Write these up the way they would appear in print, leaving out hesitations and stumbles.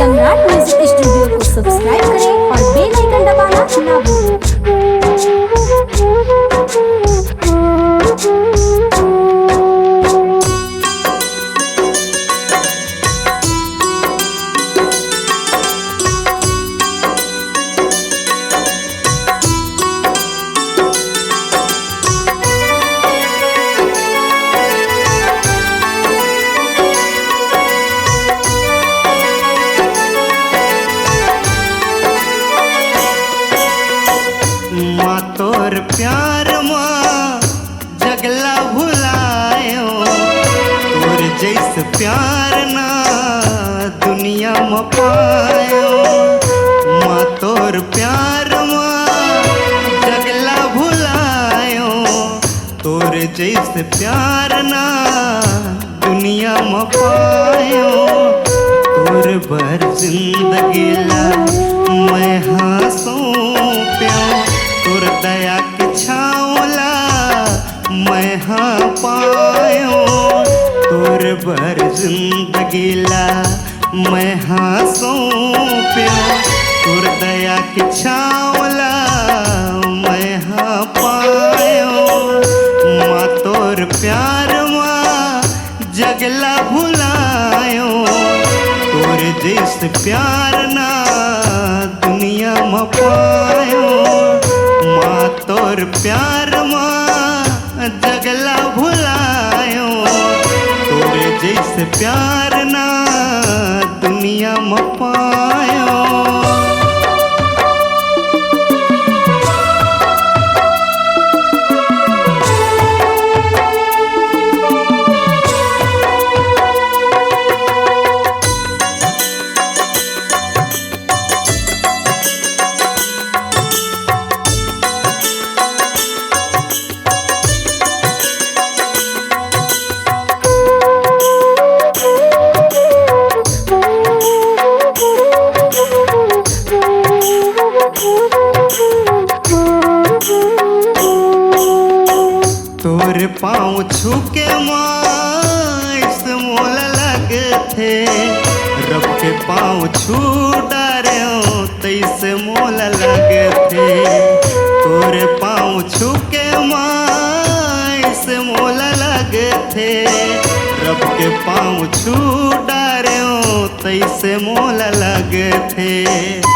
सम्राट music studio को subscribe करें और बेल आइकन दबाना ना भूलें। माँ तोर प्यार माँ जगला भुलायो, तोर जैस प्यार ना दुनिया में पायो। माँ तोर प्यार माँ जगला भुलायो, तोर जैस प्यार ना दुनिया में पायो। तोर भर जिंदगी ला मैं हंसूं प्याऊं, तोर दया के छावला मैं हाँ पायो। तोर भर जिंदगी ला मैं हंसूं प्याऊं, तोर दया के छावला मैं हाँ पायो। माँ तोर प्यार माँ जगला भुलायो, तोर जैस प्यार ना दुनिया में पायो। माँ तोर प्यार माँ जगला भुलायो, तोर जैस प्यार ना दुनिया में पायो। तोर पाँव छूके माँ इस मोल लगे थे, रब के पाँव छू डारे तैसे मोल लगे थे। तोर पाँव छूके माँ इस मोल लगे थे, रब के पाँव छू डारे तैसे मोल लगे थे।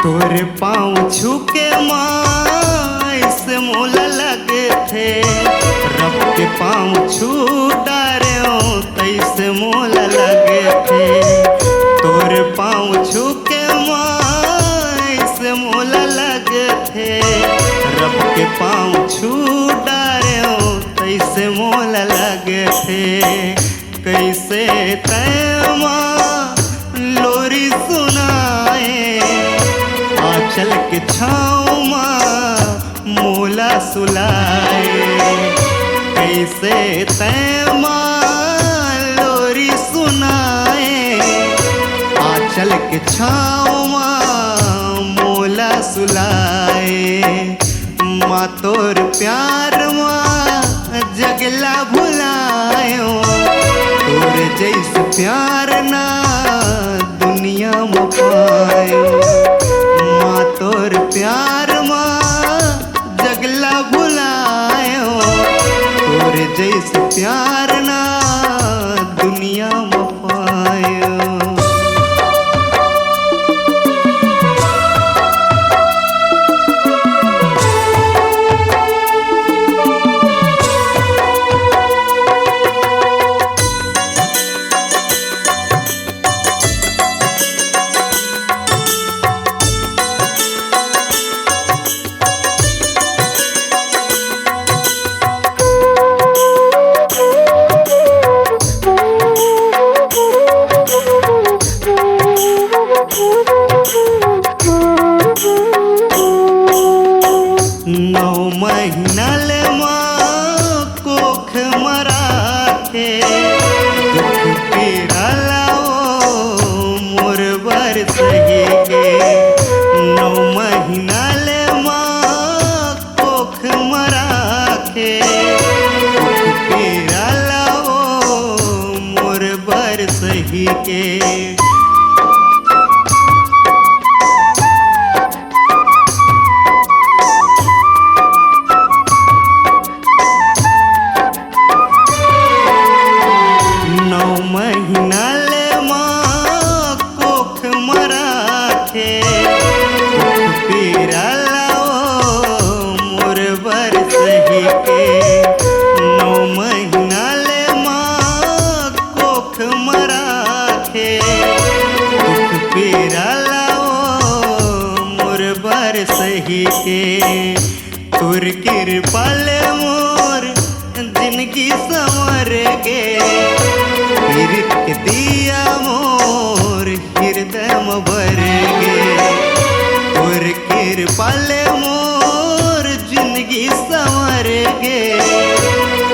तोरे पाँव छूके माँ इस मोल लगे थे, रब के पाँव छू डारे तैसे मोल लगे थे। तोरे पाँव छूके माँ इस मोल लगे थे, रब के पाँव छू डारे तैसे मोल लगे थे। कैसे तै माँ लोरी सुनाए, आंचल के छाँव माँ मोला सुलाए। कैसे तै माँ लोरी सुनाए, आंचल के छाँव माँ मोला सुलाए। माँ तोर प्यार माँ जगला भुलायो, तोर जैस प्यार ना दुनिया में पायो। माँ तोर प्यार माँ जगला भुलायो, तोर जैस प्यार ना दुनिया में पायो। सही के। नौ महीना ले माँ कोख मराखे, दुख पीरा लाओ मोर बर सही के। नौ महीना ले माँ कोख मराखे, दुख पीरा लाओ मोर बर सही के। तुर कृपाल मोर जिंदगी संवर गे, पीरित के दिया मोर हृदय में भर गे। तुर कृपाल मोर जिंदगी संवर गे,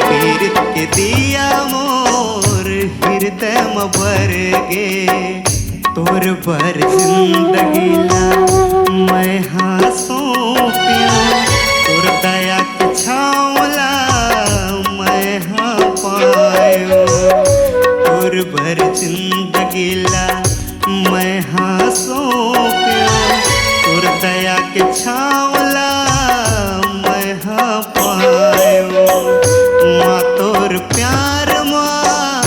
पीरित के दिया मोर हृदय में भर गे। तोर बर जिंदगी ला मैं हाँ सौंपियो, तोर दया के छावला मैं हाँ पायो। तोर भर जिंदगी ला मैं हाँ सौंपियो, तोर दया के छावला मैं हाँ पायो। माँ तोर प्यार माँ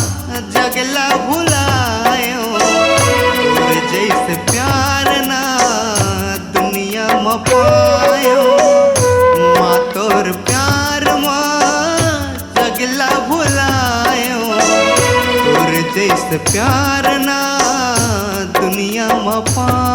जगला भुलायो, तोर जैसे प्यार ना दुनिया में पायो। माँ तोर प्यार माँ जगला भुलायो, तोर जैसे प्यार ना दुनिया में पायो।